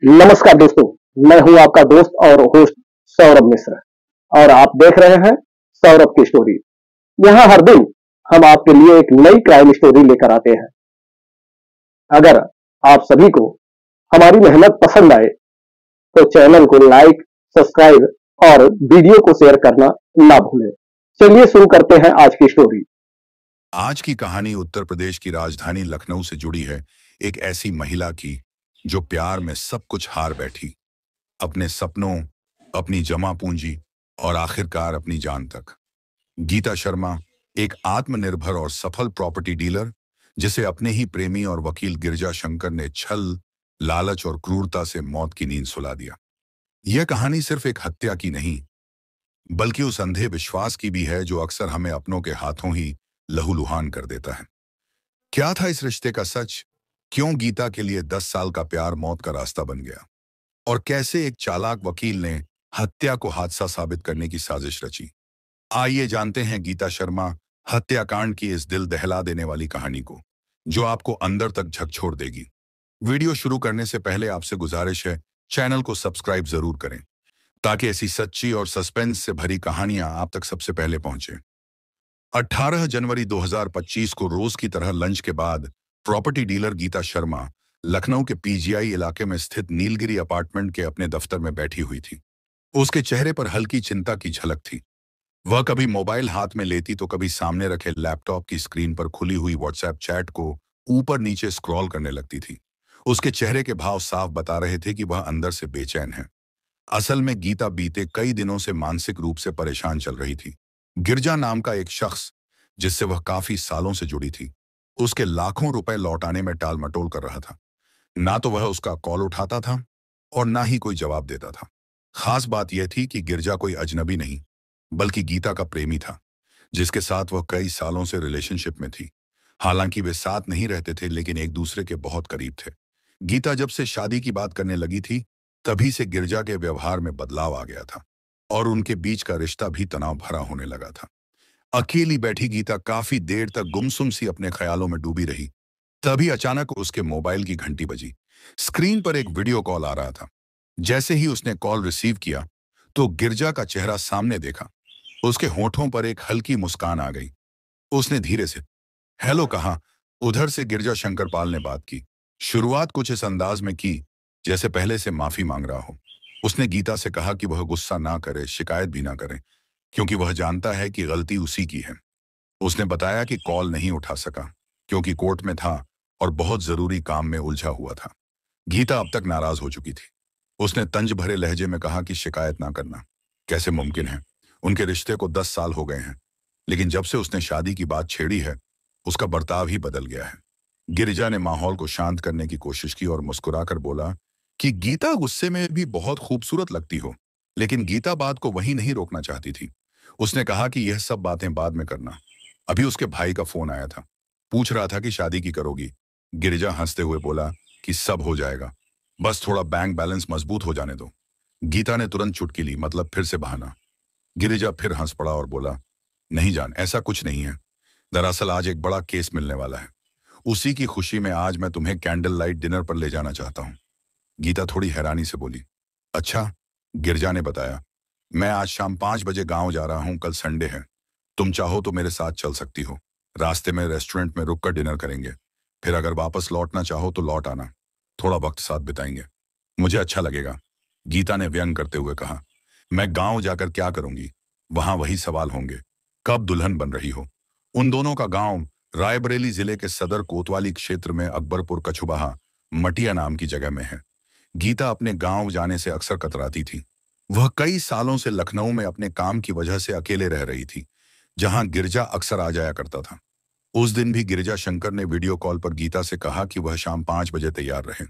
नमस्कार दोस्तों, मैं हूं आपका दोस्त और होस्ट सौरभ मिश्रा और आप देख रहे हैं सौरभ की स्टोरी। यहाँ हर दिन हम आपके लिए एक नई क्राइम स्टोरी लेकर आते हैं। अगर आप सभी को हमारी मेहनत पसंद आए तो चैनल को लाइक, सब्सक्राइब और वीडियो को शेयर करना ना भूलें। चलिए शुरू करते हैं आज की स्टोरी। आज की कहानी उत्तर प्रदेश की राजधानी लखनऊ से जुड़ी है। एक ऐसी महिला की जो प्यार में सब कुछ हार बैठी, अपने सपनों, अपनी जमा पूंजी और आखिरकार अपनी जान तक। गीता शर्मा एक आत्मनिर्भर और सफल प्रॉपर्टी डीलर, जिसे अपने ही प्रेमी और वकील गिरजा शंकर ने छल, लालच और क्रूरता से मौत की नींद सुला दिया। यह कहानी सिर्फ एक हत्या की नहीं, बल्कि उस अंधे विश्वास की भी है जो अक्सर हमें अपनों के हाथों ही लहूलुहान कर देता है। क्या था इस रिश्ते का सच? क्यों गीता के लिए 10 साल का प्यार मौत का रास्ता बन गया? और कैसे एक चालाक वकील ने हत्या को हादसा साबित करने की साजिश रची? आइए जानते हैं गीता शर्मा हत्याकांड की इस दिल दहला देने वाली कहानी को, जो आपको अंदर तक झकझोर देगी। वीडियो शुरू करने से पहले आपसे गुजारिश है, चैनल को सब्सक्राइब जरूर करें, ताकि ऐसी सच्ची और सस्पेंस से भरी कहानियां आप तक सबसे पहले पहुंचे। 18 जनवरी 2025 को रोज की तरह लंच के बाद प्रॉपर्टी डीलर गीता शर्मा लखनऊ के पीजीआई इलाके में स्थित नीलगिरी अपार्टमेंट के अपने दफ्तर में बैठी हुई थी। उसके चेहरे पर हल्की चिंता की झलक थी। वह कभी मोबाइल हाथ में लेती तो कभी सामने रखे लैपटॉप की स्क्रीन पर खुली हुई व्हाट्सएप चैट को ऊपर नीचे स्क्रॉल करने लगती थी। उसके चेहरे के भाव साफ बता रहे थे कि वह अंदर से बेचैन है। असल में गीता बीते कई दिनों से मानसिक रूप से परेशान चल रही थी। गिरजा नाम का एक शख्स, जिससे वह काफी सालों से जुड़ी थी, उसके लाखों रुपए लौटाने में टाल मटोल कर रहा था। ना तो वह उसका कॉल उठाता था और ना ही कोई जवाब देता था। खास बात यह थी कि गिरजा कोई अजनबी नहीं, बल्कि गीता का प्रेमी था, जिसके साथ वह कई सालों से रिलेशनशिप में थी। हालांकि वे साथ नहीं रहते थे, लेकिन एक दूसरे के बहुत करीब थे। गीता जब से शादी की बात करने लगी थी, तभी से गिरजा के व्यवहार में बदलाव आ गया था और उनके बीच का रिश्ता भी तनाव भरा होने लगा था। अकेली बैठी गीता काफी देर तक गुमसुम सी अपने ख्यालों में डूबी रही। तभी अचानक उसके मोबाइल की घंटी बजी। स्क्रीन पर एक वीडियो कॉल आ रहा था। जैसे ही उसने कॉल रिसीव किया, तो गिरजा का चेहरा सामने देखा। उसके होठों पर एक हल्की मुस्कान आ गई। उसने धीरे से हेलो कहा। उधर से गिरजा शंकर पाल ने बात की। शुरुआत कुछ इस अंदाज में की जैसे पहले से माफी मांग रहा हो। उसने गीता से कहा कि वह गुस्सा ना करे, शिकायत भी ना करे, क्योंकि वह जानता है कि गलती उसी की है। उसने बताया कि कॉल नहीं उठा सका क्योंकि कोर्ट में था और बहुत जरूरी काम में उलझा हुआ था। गीता अब तक नाराज हो चुकी थी। उसने तंज भरे लहजे में कहा कि शिकायत ना करना कैसे मुमकिन है? उनके रिश्ते को 10 साल हो गए हैं, लेकिन जब से उसने शादी की बात छेड़ी है, उसका बर्ताव ही बदल गया है। गिरिजा ने माहौल को शांत करने की कोशिश की और मुस्कुराकर बोला कि गीता गुस्से में भी बहुत खूबसूरत लगती हो। लेकिन गीता बात को वहीं नहीं रोकना चाहती थी। उसने कहा कि यह सब बातें बाद में करना। अभी उसके भाई का फोन आया था, पूछ रहा था कि शादी की करोगी। गिरिजा हंसते हुए बोला कि सब हो जाएगा, बस थोड़ा बैंक बैलेंस मजबूत हो जाने दो। गीता ने तुरंत चुटकी ली, मतलब फिर से बहाना। गिरिजा फिर हंस पड़ा और बोला, नहीं जान, ऐसा कुछ नहीं है। दरअसल आज एक बड़ा केस मिलने वाला है। उसी की खुशी में आज मैं तुम्हें कैंडल लाइट डिनर पर ले जाना चाहता हूँ। गीता थोड़ी हैरानी से बोली, अच्छा? गिरजा ने बताया, मैं आज शाम 5 बजे गांव जा रहा हूँ, कल संडे है। तुम चाहो तो मेरे साथ चल सकती हो। रास्ते में रेस्टोरेंट में रुककर डिनर करेंगे। फिर अगर वापस लौटना चाहो तो लौट आना। थोड़ा वक्त साथ बिताएंगे। मुझे अच्छा लगेगा। गीता ने व्यंग करते हुए कहा, मैं गांव जाकर क्या करूंगी? वहां वही सवाल होंगे, कब दुल्हन बन रही हो? उन दोनों का गांव रायबरेली जिले के सदर कोतवाली क्षेत्र में अकबरपुर कछुबाहा मटिया नाम की जगह में है। गीता अपने गांव जाने से अक्सर कतराती थी। वह कई सालों से लखनऊ में अपने काम की वजह से अकेले रह रही थी, जहां गिरजा अक्सर आ जाया करता था। उस दिन भी गिरजा शंकर ने वीडियो कॉल पर गीता से कहा कि वह शाम 5 बजे तैयार रहे।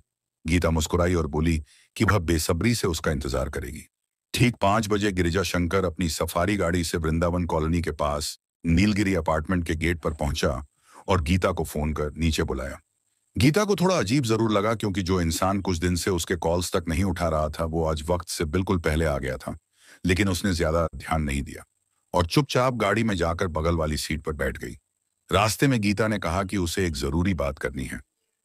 गीता मुस्कुराई और बोली कि वह बेसब्री से उसका इंतजार करेगी। ठीक 5 बजे गिरिजा शंकर अपनी सफारी गाड़ी से वृंदावन कॉलोनी के पास नीलगिरी अपार्टमेंट के गेट पर पहुंचा और गीता को फोन कर नीचे बुलाया। गीता को थोड़ा अजीब जरूर लगा, क्योंकि जो इंसान कुछ दिन से उसके कॉल्स तक नहीं उठा रहा था, वो आज वक्त से बिल्कुल पहले आ गया था। लेकिन उसने ज्यादा ध्यान नहीं दिया और चुपचाप गाड़ी में जाकर बगल वाली सीट पर बैठ गई। रास्ते में गीता ने कहा कि उसे एक जरूरी बात करनी है।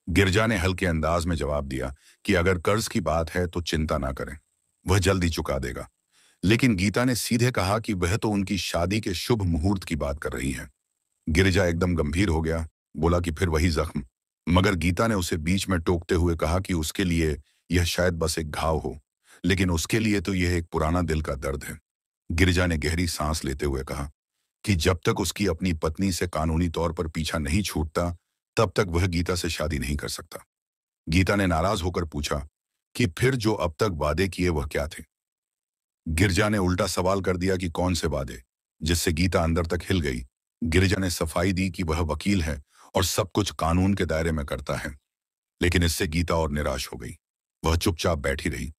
गिरजा ने हल्के अंदाज में जवाब दिया कि अगर कर्ज की बात है तो चिंता ना करें, वह जल्दी चुका देगा। लेकिन गीता ने सीधे कहा कि वह तो उनकी शादी के शुभ मुहूर्त की बात कर रही है। गिरिजा एकदम गंभीर हो गया, बोला कि फिर वही जख्म। मगर गीता ने उसे बीच में टोकते हुए कहा कि उसके लिए यह शायद बस एक घाव हो, लेकिन उसके लिए तो यह एक पुराना दिल का दर्द है। गिरिजा ने गहरी सांस लेते हुए कहा कि जब तक उसकी अपनी पत्नी से कानूनी तौर पर पीछा नहीं छूटता, तब तक वह गीता से शादी नहीं कर सकता। गीता ने नाराज होकर पूछा कि फिर जो अब तक वादे किए वह क्या थे। गिरिजा ने उल्टा सवाल कर दिया कि कौन से वादे, जिससे गीता अंदर तक हिल गई। गिरिजा ने सफाई दी कि वह वकील है और सब कुछ कानून के दायरे में करता है। लेकिन इससे गीता और निराश हो गई। वह चुपचाप बैठी रही।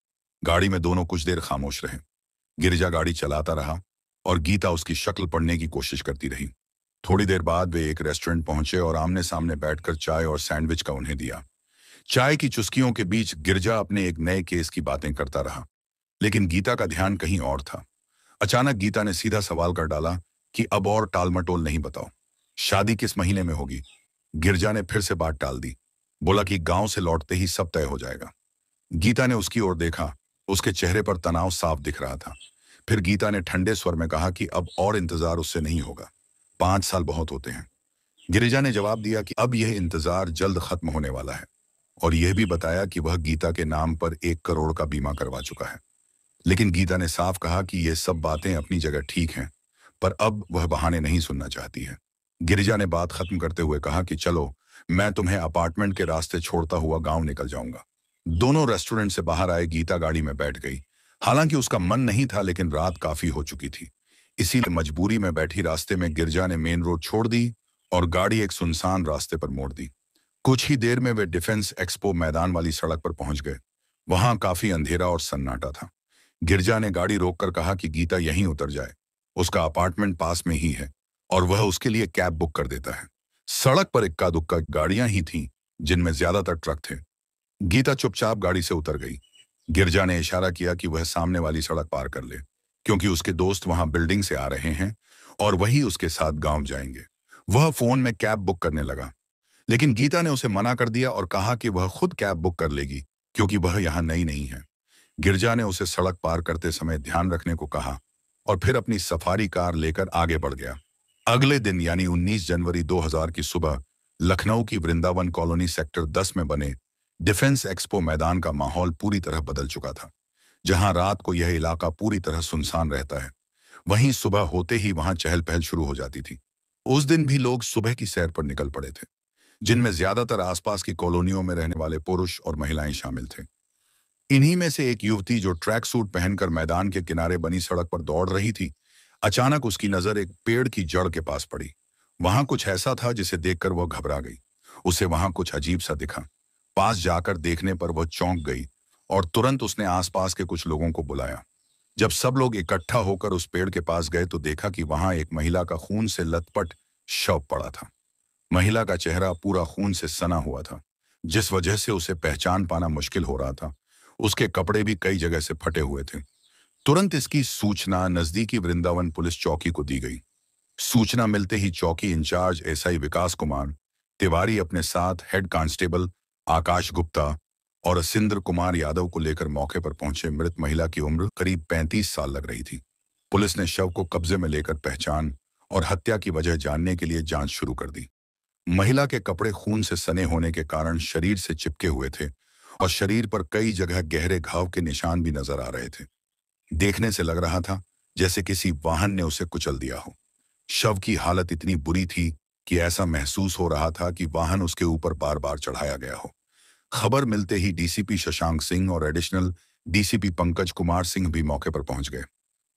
गाड़ी में दोनों कुछ देर खामोश रहे। गिरिजा गाड़ी चलाता रहा और गीता उसकी शक्ल पढ़ने की कोशिश करती रही। थोड़ी देर बाद वे एक रेस्टोरेंट पहुंचे और आमने सामने बैठकर चाय और सैंडविच का उन्हें दिया। चाय की चुस्कियों के बीच गिरिजा अपने एक नए केस की बातें करता रहा, लेकिन गीता का ध्यान कहीं और था। अचानक गीता ने सीधा सवाल कर डाला कि अब और टालमटोल नहीं, बताओ शादी किस महीने में होगी। गिरिजा ने फिर से बात टाल दी, बोला कि गांव से लौटते ही सब तय हो जाएगा। गीता ने उसकी ओर देखा। उसके चेहरे पर तनाव साफ दिख रहा था। फिर गीता ने ठंडे स्वर में कहा कि अब और इंतजार उससे नहीं होगा, 5 साल बहुत होते हैं। गिरिजा ने जवाब दिया कि अब यह इंतजार जल्द खत्म होने वाला है, और यह भी बताया कि वह गीता के नाम पर 1 करोड़ का बीमा करवा चुका है। लेकिन गीता ने साफ कहा कि यह सब बातें अपनी जगह ठीक हैं, पर अब वह बहाने नहीं सुनना चाहती है। गिरिजा ने बात खत्म करते हुए कहा कि चलो, मैं तुम्हें अपार्टमेंट के रास्ते छोड़ता हुआ गांव निकल जाऊंगा। दोनों रेस्टोरेंट से बाहर आए। गीता गाड़ी में बैठ गई। हालांकि उसका मन नहीं था, लेकिन रात काफी हो चुकी थी, इसीलिए मजबूरी में बैठी रास्ते में गिरजा ने मेन रोड छोड़ दी और गाड़ी एक सुनसान रास्ते पर मोड़ दी। कुछ ही देर में वे डिफेंस एक्सपो मैदान वाली सड़क पर पहुंच गए। वहां काफी अंधेरा और सन्नाटा था। गिरजा ने गाड़ी रोककर कहा कि गीता यहीं उतर जाए, उसका अपार्टमेंट पास में ही है और वह उसके लिए कैब बुक कर देता है। सड़क पर इक्का दुक्का गाड़ियां ही थीं, जिनमें ज्यादातर ट्रक थे। गीता चुपचाप गाड़ी से उतर गई। गिरजा ने इशारा किया कि वह सामने वाली सड़क पार कर ले, क्योंकि उसके दोस्त वहां बिल्डिंग से आ रहे हैं और वही उसके साथ गांव जाएंगे। वह फोन में कैब बुक करने लगा, लेकिन गीता ने उसे मना कर दिया और कहा कि वह खुद कैब बुक कर लेगी, क्योंकि वह यहाँ नई नहीं है। गिरजा ने उसे सड़क पार करते समय ध्यान रखने को कहा और फिर अपनी सफारी कार लेकर आगे बढ़ गया। अगले दिन यानी 19 जनवरी 2000 की सुबह लखनऊ की वृंदावन कॉलोनी सेक्टर 10 में बने डिफेंस एक्सपो मैदान का माहौल पूरी तरह बदल चुका था। जहां रात को यह इलाका पूरी तरह सुनसान रहता है, वहीं सुबह होते ही वहां चहल पहल शुरू हो जाती थी। उस दिन भी लोग सुबह की सैर पर निकल पड़े थे, जिनमें ज्यादातर आसपास की कॉलोनियों में रहने वाले पुरुष और महिलाएं शामिल थे। इन्हीं में से एक युवती जो ट्रैक सूट पहनकर मैदान के किनारे बनी सड़क पर दौड़ रही थी, अचानक उसकी नजर एक पेड़ की जड़ के पास पड़ी। वहां कुछ ऐसा था जिसे देखकर वह घबरा गई। उसे वहां कुछ अजीब सा दिखा। पास जाकर देखने पर वह चौंक गई और तुरंत उसने आसपास के कुछ लोगों को बुलाया। जब सब लोग इकट्ठा होकर उस पेड़ के पास गए तो देखा कि वहां एक महिला का खून से लथपथ शव पड़ा था। महिला का चेहरा पूरा खून से सना हुआ था, जिस वजह से उसे पहचान पाना मुश्किल हो रहा था। उसके कपड़े भी कई जगह से फटे हुए थे। तुरंत इसकी सूचना नजदीकी वृंदावन पुलिस चौकी को दी गई। सूचना मिलते ही चौकी इंचार्ज एसआई विकास कुमार तिवारी अपने साथ हेड कांस्टेबल आकाश गुप्ता और असिंद्र कुमार यादव को लेकर मौके पर पहुंचे। मृत महिला की उम्र करीब 35 साल लग रही थी। पुलिस ने शव को कब्जे में लेकर पहचान और हत्या की वजह जानने के लिए जांच शुरू कर दी। महिला के कपड़े खून से सने होने के कारण शरीर से चिपके हुए थे और शरीर पर कई जगह गहरे घाव के निशान भी नजर आ रहे थे। देखने से लग रहा था जैसे किसी वाहन ने उसे कुचल दिया हो। शव की हालत इतनी बुरी थी कि ऐसा महसूस हो रहा था कि वाहन उसके ऊपर बार बार चढ़ाया गया हो। खबर मिलते ही डीसीपी शशांक सिंह और एडिशनल डीसीपी पंकज कुमार सिंह भी मौके पर पहुंच गए।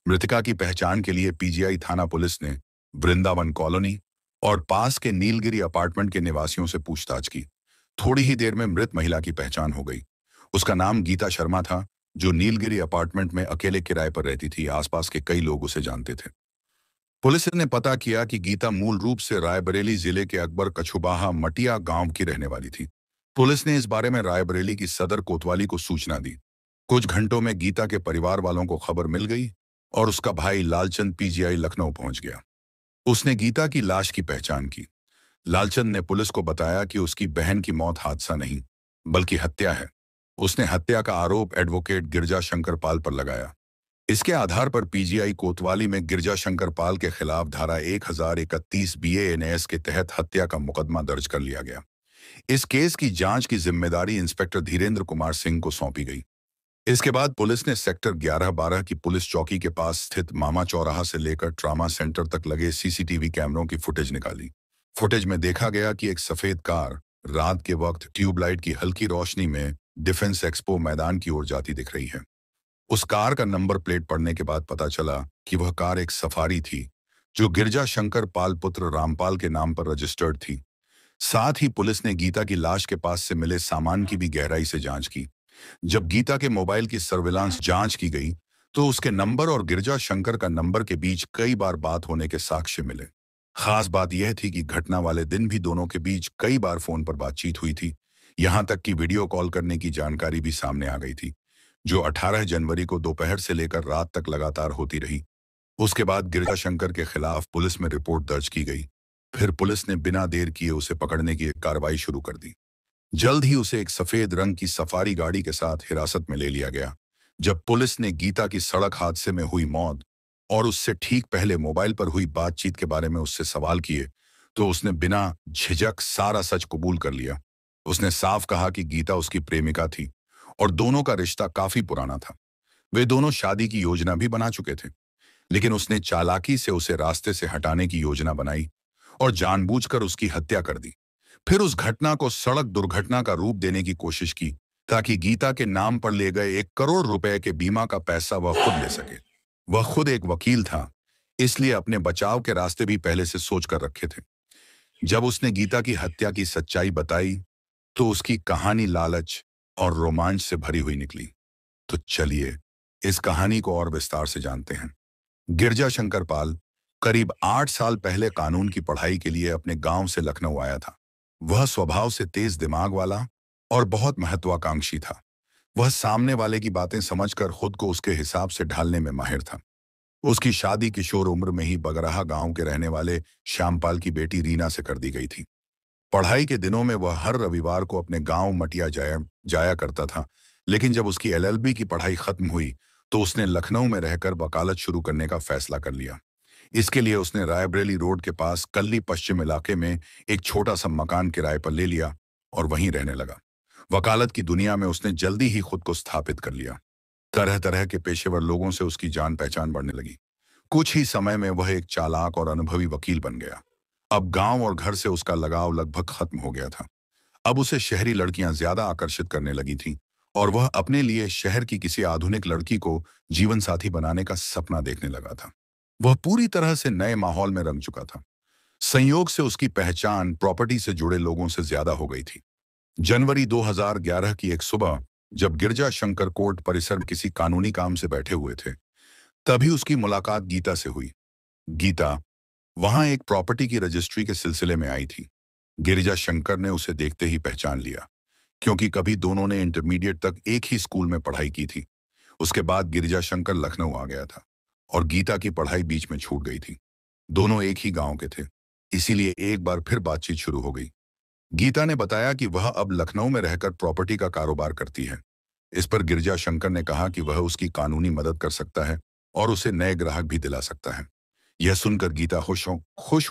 मृतका की पहचान के लिए पीजीआई थाना पुलिस ने वृंदावन कॉलोनी और पास के नीलगिरी अपार्टमेंट के निवासियों से पूछताछ की। थोड़ी ही देर में मृत महिला की पहचान हो गई। उसका नाम गीता शर्मा था, जो नीलगिरी अपार्टमेंट में अकेले किराए पर रहती थी। आसपास के कई लोग उसे जानते थे। पुलिस ने पता किया कि गीता मूल रूप से रायबरेली जिले के अकबर कछुबाहा मटिया गांव की रहने वाली थी। पुलिस ने इस बारे में रायबरेली की सदर कोतवाली को सूचना दी। कुछ घंटों में गीता के परिवार वालों को खबर मिल गई और उसका भाई लालचंद पीजीआई लखनऊ पहुंच गया। उसने गीता की लाश की पहचान की। लालचंद ने पुलिस को बताया कि उसकी बहन की मौत हादसा नहीं बल्कि हत्या है। उसने हत्या का आरोप एडवोकेट गिरजा शंकर पाल पर लगाया। इसके आधार पर पीजीआई कोतवाली में गिरजा शंकर पाल के खिलाफ धारा 1031 बीएनएस के तहत हत्या का मुकदमा दर्ज कर लिया गया। इस केस की जांच की जिम्मेदारी इंस्पेक्टर धीरेन्द्र कुमार सिंह को सौंपी गई। इसके बाद पुलिस ने सेक्टर 11-12 की पुलिस चौकी के पास स्थित मामा चौराहा से लेकर ट्रामा सेंटर तक लगे सीसीटीवी कैमरों की फुटेज निकाली। फुटेज में देखा गया कि एक सफेद कार रात के वक्त ट्यूबलाइट की हल्की रोशनी में डिफेंस एक्सपो मैदान की ओर जाती दिख रही है। उस कार का नंबर प्लेट पढ़ने के बाद पता चला कि वह कार एक सफारी थी जो गिरजा शंकर पाल पुत्र रामपाल के नाम पर रजिस्टर्ड थी। साथ ही पुलिस ने गीता की लाश के पास से मिले सामान की भी गहराई से जांच की। जब गीता के मोबाइल की सर्विलांस जांच की गई तो उसके नंबर और गिरजा शंकर का नंबर के बीच कई बार बात होने के साक्ष्य मिले। खास बात यह थी कि घटना वाले दिन भी दोनों के बीच कई बार फोन पर बातचीत हुई थी। यहां तक कि वीडियो कॉल करने की जानकारी भी सामने आ गई थी, जो 18 जनवरी को दोपहर से लेकर रात तक लगातार होती रही। उसके बाद गिरजा शंकर के खिलाफ पुलिस में रिपोर्ट दर्ज की गई। फिर पुलिस ने बिना देर किए उसे पकड़ने की कार्रवाई शुरू कर दी। जल्द ही उसे एक सफेद रंग की सफारी गाड़ी के साथ हिरासत में ले लिया गया। जब पुलिस ने गीता की सड़क हादसे में हुई मौत और उससे ठीक पहले मोबाइल पर हुई बातचीत के बारे में उससे सवाल किए तो उसने बिना झिझक सारा सच कबूल कर लिया। उसने साफ कहा कि गीता उसकी प्रेमिका थी और दोनों का रिश्ता काफी पुराना था। वे दोनों शादी की योजना भी बना चुके थे, लेकिन उसने चालाकी से उसे रास्ते से हटाने की योजना बनाई और जानबूझकर उसकी हत्या कर दी। फिर उस घटना को सड़क दुर्घटना का रूप देने की कोशिश की ताकि गीता के नाम पर ले गए 1 करोड़ रुपए के बीमा का पैसा वह खुद ले सके। वह खुद एक वकील था, इसलिए अपने बचाव के रास्ते भी पहले से सोच कर रखे थे। जब उसने गीता की हत्या की सच्चाई बताई तो उसकी कहानी लालच और रोमांच से भरी हुई निकली। तो चलिए इस कहानी को और विस्तार से जानते हैं। गिरजा शंकर पाल करीब 8 साल पहले कानून की पढ़ाई के लिए अपने गांव से लखनऊ आया था। वह स्वभाव से तेज दिमाग वाला और बहुत महत्वाकांक्षी था। वह सामने वाले की बातें समझकर खुद को उसके हिसाब से ढालने में माहिर था। उसकी शादी किशोर उम्र में ही बगराहा गांव के रहने वाले श्यामपाल की बेटी रीना से कर दी गई थी। पढ़ाई के दिनों में वह हर रविवार को अपने गांव मटिया जाया करता था, लेकिन जब उसकी एलएलबी की पढ़ाई खत्म हुई तो उसने लखनऊ में रहकर वकालत शुरू करने का फैसला कर लिया। इसके लिए उसने रायबरेली रोड के पास कल्ली पश्चिम इलाके में एक छोटा सा मकान किराए पर ले लिया और वहीं रहने लगा। वकालत की दुनिया में उसने जल्दी ही खुद को स्थापित कर लिया। तरह तरह के पेशेवर लोगों से उसकी जान पहचान बढ़ने लगी। कुछ ही समय में वह एक चालाक और अनुभवी वकील बन गया। अब गांव और घर से उसका लगाव लगभग खत्म हो गया था। अब उसे शहरी लड़कियां ज्यादा आकर्षित करने लगी थीं और वह अपने लिए शहर की किसी आधुनिक लड़की को जीवन साथी बनाने का सपना देखने लगा था। वह पूरी तरह से नए माहौल में रंग चुका था। संयोग से उसकी पहचान प्रॉपर्टी से जुड़े लोगों से ज्यादा हो गई थी। जनवरी 2011 की एक सुबह जब गिरजा शंकर कोर्ट परिसर में किसी कानूनी काम से बैठे हुए थे, तभी उसकी मुलाकात गीता से हुई। गीता वहां एक प्रॉपर्टी की रजिस्ट्री के सिलसिले में आई थी। गिरिजा शंकर ने उसे देखते ही पहचान लिया, क्योंकि कभी दोनों ने इंटरमीडिएट तक एक ही स्कूल में पढ़ाई की थी। उसके बाद गिरिजा शंकर लखनऊ आ गया था और गीता की पढ़ाई बीच में छूट गई थी। दोनों एक ही गांव के थे, इसीलिए एक बार फिर बातचीत शुरू हो गई। गीता ने बताया कि वह अब लखनऊ में रहकर प्रॉपर्टी का कारोबार करती है। इस पर गिरिजा शंकर ने कहा कि वह उसकी कानूनी मदद कर सकता है और उसे नए ग्राहक भी दिला सकता है। यह सुनकर गीता खुश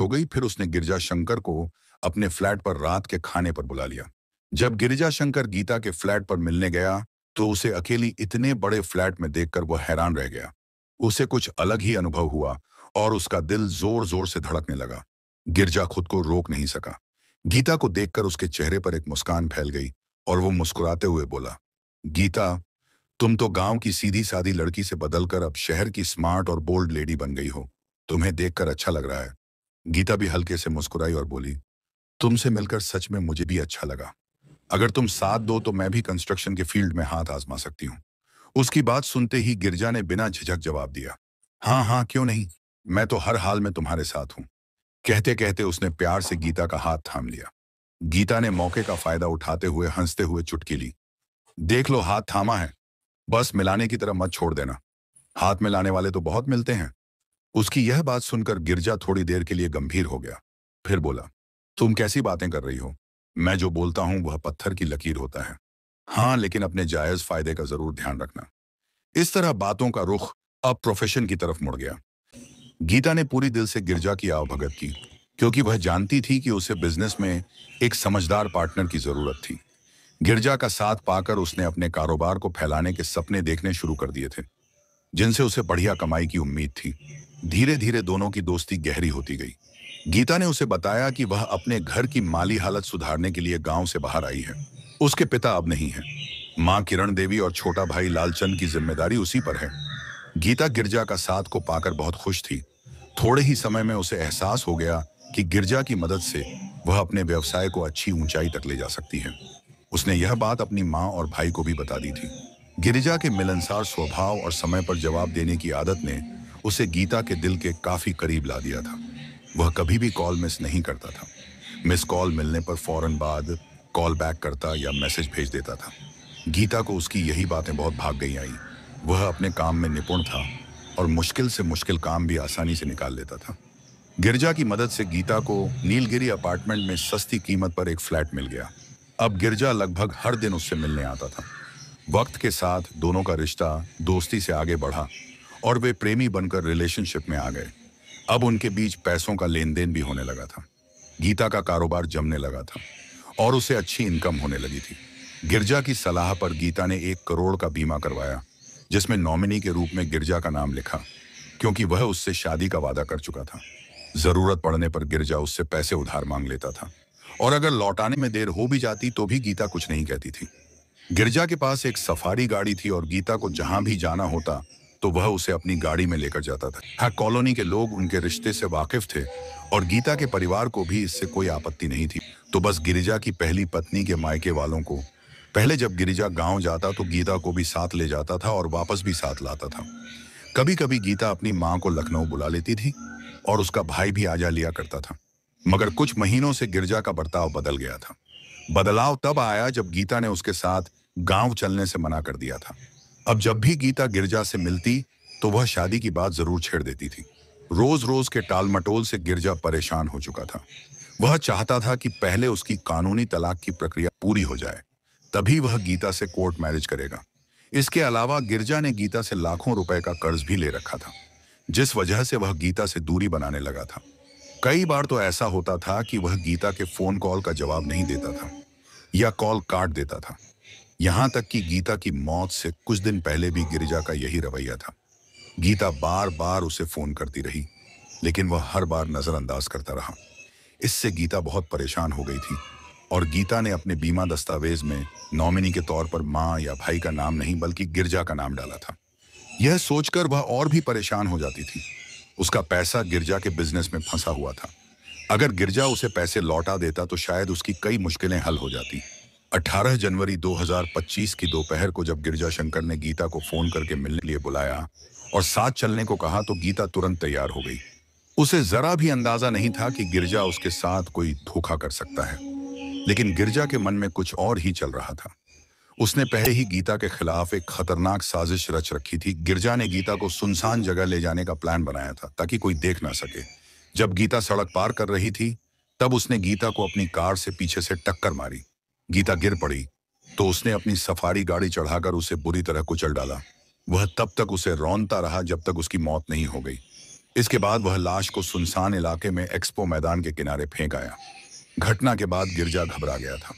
हो गई। फिर उसने गिरिजा शंकर को अपने फ्लैट पर रात के खाने पर बुला लिया। जब गिरिजा शंकर गीता के फ्लैट पर मिलने गया तो उसे अकेली इतने बड़े फ्लैट में देखकर वह हैरान रह गया। उसे कुछ अलग ही अनुभव हुआ और उसका दिल जोर जोर से धड़कने लगा। गिरजा खुद को रोक नहीं सका। गीता को देखकर उसके चेहरे पर एक मुस्कान फैल गई और वो मुस्कुराते हुए बोला, गीता, तुम तो गांव की सीधी सादी लड़की से बदलकर अब शहर की स्मार्ट और बोल्ड लेडी बन गई हो। तुम्हें देखकर अच्छा लग रहा है। गीता भी हल्के से मुस्कुराई और बोली, तुमसे मिलकर सच में मुझे भी अच्छा लगा। अगर तुम साथ दो तो मैं भी कंस्ट्रक्शन के फील्ड में हाथ आजमा सकती हूँ। उसकी बात सुनते ही गिरजा ने बिना झिझक जवाब दिया, हाँ हाँ क्यों नहीं, मैं तो हर हाल में तुम्हारे साथ हूँ। कहते कहते उसने प्यार से गीता का हाथ थाम लिया। गीता ने मौके का फायदा उठाते हुए हंसते हुए चुटकी ली, देख लो हाथ थामा है, बस मिलाने की तरह मत छोड़ देना। हाथ मिलाने वाले तो बहुत मिलते हैं। उसकी यह बात सुनकर गिरजा थोड़ी देर के लिए गंभीर हो गया, फिर बोला, तुम कैसी बातें कर रही हो? मैं जो बोलता हूं वह पत्थर की लकीर होता है। हाँ, लेकिन अपने जायज फायदे का जरूर ध्यान रखना। इस तरह बातों का रुख अब प्रोफेशन की तरफ मुड़ गया। गीता ने पूरी दिल से गिरजा की आवभगत की, क्योंकि वह जानती थी कि उसे बिजनेस में एक समझदार पार्टनर की जरूरत थी। गिरजा का साथ पाकर उसने अपने कारोबार को फैलाने के सपने देखने शुरू कर दिए थे, जिनसे उसे बढ़िया कमाई की उम्मीद थी। धीरे धीरे दोनों की दोस्ती गहरी होती गई। गीता ने उसे बताया कि वह अपने घर की माली हालत सुधारने के लिए गांव से बाहर आई है। उसके पिता अब नहीं है। मां किरण देवी और छोटा भाई लालचंद की जिम्मेदारी उसी पर है। गीता गिरजा का साथ को पाकर बहुत खुश थी। थोड़े ही समय में उसे एहसास हो गया कि गिरजा की मदद से वह अपने व्यवसाय को अच्छी ऊंचाई तक ले जा सकती है। उसने यह बात अपनी मां और भाई को भी बता दी थी। गिरिजा के मिलनसार स्वभाव और समय पर जवाब देने की आदत ने उसे गीता के दिल के काफी करीब ला दिया था। वह कभी भी कॉल मिस नहीं करता था। मिस कॉल मिलने पर फौरन बाद कॉल बैक करता या मैसेज भेज देता था। गीता को उसकी यही बातें बहुत भाग गई आई। वह अपने काम में निपुण था और मुश्किल से मुश्किल काम भी आसानी से निकाल लेता था। गिरजा की मदद से गीता को नीलगिरी अपार्टमेंट में सस्ती कीमत पर एक फ्लैट मिल गया। अब गिरजा लगभग हर दिन उससे मिलने आता था। वक्त के साथ दोनों का रिश्ता दोस्ती से आगे बढ़ा और वे प्रेमी बनकर रिलेशनशिप में आ गए। अब उनके बीच पैसों का लेन देन भी होने लगा था। गीता का कारोबार जमने लगा था और उसे अच्छी इनकम होने लगी थी। गिरजा की सलाह पर गीता ने 1 करोड़ का बीमा करवाया, जिसमें नॉमिनी के रूप में गिरजा का नाम लिखा, क्योंकि वह उससे शादी का वादा कर चुका था। जरूरत पड़ने पर गिरजा उससे पैसे उधार मांग लेता था और अगर लौटाने में देर हो भी जाती तो भी गीता कुछ नहीं कहती थी। गिरजा के पास एक सफारी गाड़ी थी और गीता को जहां भी जाना होता तो वह उसे अपनी गाड़ी में लेकर जाता था। हाँ, कॉलोनी के लोग उनके रिश्ते से वाकिफ थे और गीता के परिवार को भी इससे कोई आपत्ति नहीं थी। तो बस गिरिजा की पहली पत्नी के मायके वालों को पहले जब गिरिजा गांव जाता तो गीता को भी साथ ले जाता था और वापस भी साथ लाता था। कभी कभी गीता अपनी मां को लखनऊ बुला लेती थी और उसका भाई भी आ जा लिया करता था। मगर कुछ महीनों से गिरजा का बर्ताव बदल गया था। बदलाव तब आया जब गीता ने उसके साथ गांव चलने से मना कर दिया था। अब जब भी गीता गिरजा से मिलती तो वह शादी की बात जरूर छेड़ देती थी। रोज रोज के टालमटोल से गिरजा परेशान हो चुका था। वह चाहता था कि पहले उसकी कानूनी तलाक की प्रक्रिया पूरी हो जाए, तभी वह गीता से कोर्ट मैरिज करेगा। इसके अलावा गिरजा ने गीता से लाखों रुपए का कर्ज भी ले रखा था, जिस वजह से वह गीता से दूरी बनाने लगा था। कई बार तो ऐसा होता था कि वह गीता के फोन कॉल का जवाब नहीं देता था या कॉल काट देता था। यहां तक कि गीता की मौत से कुछ दिन पहले भी गिरिजा का यही रवैया था। गीता बार बार उसे फोन करती रही, लेकिन वह हर बार नजरअंदाज करता रहा। इससे गीता बहुत परेशान हो गई थी और गीता ने अपने बीमा दस्तावेज में नॉमिनी के तौर पर मां या भाई का नाम नहीं बल्कि गिरजा का नाम डाला था। यह सोचकर वह और भी परेशान हो जाती थी। उसका पैसा गिरजा के बिजनेस में फंसा हुआ था। अगर गिरजा उसे पैसे लौटा देता तो शायद उसकी कई मुश्किलें हल हो जाती। 18 जनवरी 2025 की दोपहर को जब गिरजा शंकर ने गीता को फोन करके मिलने के लिए बुलाया और साथ चलने को कहा तो गीता तुरंत तैयार हो गई। उसे जरा भी अंदाजा नहीं था कि गिरजा उसके साथ कोई धोखा कर सकता है, लेकिन गिरजा के मन में कुछ और ही चल रहा था। उसने पहले ही गीता के खिलाफ एक खतरनाक साजिश रच रखी थी। गिरजा ने गीता को सुनसान जगह ले जाने का प्लान बनाया था ताकि कोई देख ना सके। जब गीता सड़क पार कर रही थी तब उसने गीता को अपनी कार से पीछे से टक्कर मारी। गीता गिर पड़ी तो उसने अपनी सफारी गाड़ी चढ़ाकर उसे बुरी तरह कुचल डाला। वह तब तक उसे रौंदता रहा जब तक उसकी मौत नहीं हो गई। इसके बाद वह लाश को सुनसान इलाके में एक्सपो मैदान के किनारे फेंक आया। घटना के बाद गिरजा घबरा गया था।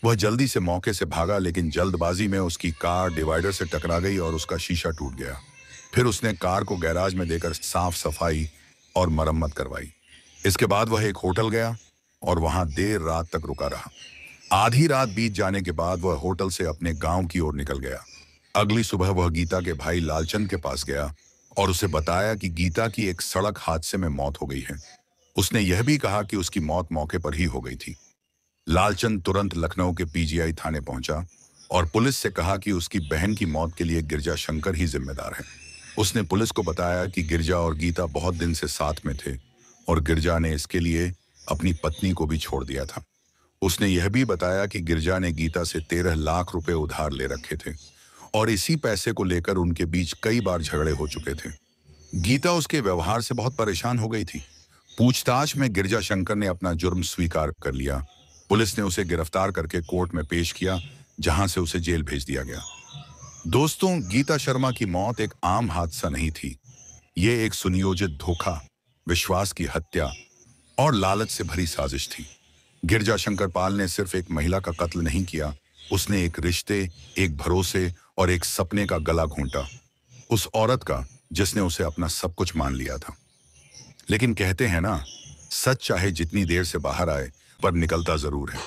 वह जल्दी से मौके से भागा, लेकिन जल्दबाजी में उसकी कार डिवाइडर से टकरा गई और उसका शीशा टूट गया। फिर उसने कार को गैराज में देकर साफ सफाई और मरम्मत करवाई। इसके बाद वह एक होटल गया और वहां देर रात तक रुका रहा। आधी रात बीत जाने के बाद वह होटल से अपने गांव की ओर निकल गया। अगली सुबह वह गीता के भाई लालचंद के पास गया और उसे बताया कि गीता की एक सड़क हादसे में मौत हो गई है। उसने यह भी कहा कि उसकी मौत मौके पर ही हो गई थी। लालचंद तुरंत लखनऊ के पीजीआई थाने पहुंचा और पुलिस से कहा कि उसकी बहन की मौत के लिए गिरजा शंकर ही जिम्मेदार है। उसने पुलिस को बताया कि गिरजा और गीता बहुत दिन से साथ में थे और गिरजा ने इसके लिए अपनी पत्नी को भी छोड़ दिया था। उसने यह भी बताया कि गिरजा ने गीता से 13 लाख रुपए उधार ले रखे थे और इसी पैसे को लेकर उनके बीच कई बार झगड़े हो चुके थे। गीता उसके व्यवहार से बहुत परेशान हो गई थी। पूछताछ में गिरजा शंकर ने अपना जुर्म स्वीकार कर लिया। पुलिस ने उसे गिरफ्तार करके कोर्ट में पेश किया, जहां से उसे जेल भेज दिया गया। दोस्तों, गीता शर्मा की मौत एक आम हादसा नहीं थी। ये एक सुनियोजित धोखा, विश्वास की हत्या और लालच से भरी साजिश थी। गिरजा शंकर पाल ने सिर्फ एक महिला का कत्ल नहीं किया, उसने एक रिश्ते, एक भरोसे और एक सपने का गला घोंटा। उस औरत का जिसने उसे अपना सब कुछ मान लिया था। लेकिन कहते हैं ना, सच चाहे जितनी देर से बाहर आए पर निकलता जरूर है।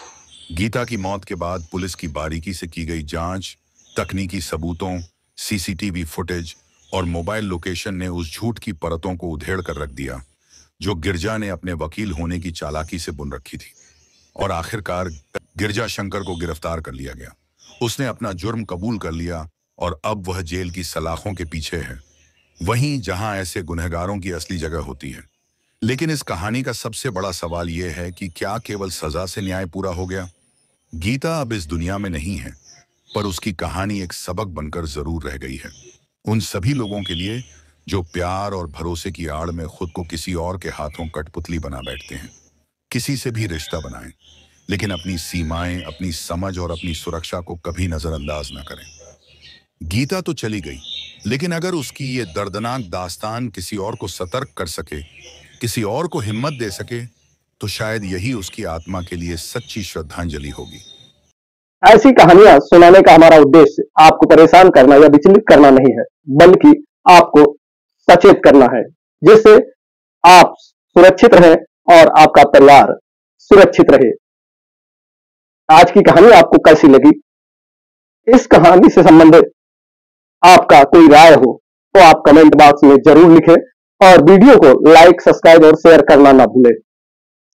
गीता की मौत के बाद पुलिस की बारीकी से की गई जांच, तकनीकी सबूतों, सीसीटीवी फुटेज और मोबाइल लोकेशन ने उस झूठ की परतों को उधेड़ कर रख दिया जो गिरजा ने अपने वकील होने की चालाकी से बुन रखी थी। और आखिरकार गिरजा शंकर को गिरफ्तार कर लिया गया। उसने अपना जुर्म कबूल कर लिया और अब वह जेल की सलाखों के पीछे है, वहीं जहां ऐसे गुनहगारों की असली जगह होती है। लेकिन इस कहानी का सबसे बड़ा सवाल यह है कि क्या केवल सजा से न्याय पूरा हो गया? गीता अब इस दुनिया में नहीं है, पर उसकी कहानी एक सबक बनकर जरूर रह गई है। उन सभी लोगों के लिए जो प्यार और भरोसे की आड़ में खुद को किसी और के हाथों कठपुतली बना बैठते हैं। किसी से भी रिश्ता बनाएं, लेकिन अपनी सीमाएं, अपनी समझ और अपनी सुरक्षा को कभी नजरअंदाज ना करें। गीता तो चली गई, लेकिन अगर उसकी ये दर्दनाक दास्तान किसी और को सतर्क कर सके, किसी और को हिम्मत दे सके, तो शायद यही उसकी आत्मा के लिए सच्ची श्रद्धांजलि होगी। ऐसी कहानियां सुनाने का हमारा उद्देश्य आपको परेशान करना या विचलित करना नहीं है, बल्कि आपको सचेत करना है, जिससे आप सुरक्षित रहें और आपका परिवार सुरक्षित रहे। आज की कहानी आपको कैसी लगी? इस कहानी से संबंधित आपका कोई राय हो तो आप कमेंट बॉक्स में जरूर लिखें और वीडियो को लाइक, सब्सक्राइब और शेयर करना ना भूलें।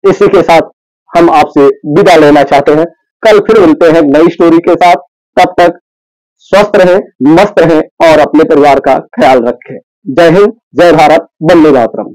इसी के साथ हम आपसे विदा लेना चाहते हैं। कल फिर मिलते हैं नई स्टोरी के साथ। तब तक स्वस्थ रहें, मस्त रहें और अपने परिवार का ख्याल रखें। जय हिंद, जय भारत, वंदे मातरम।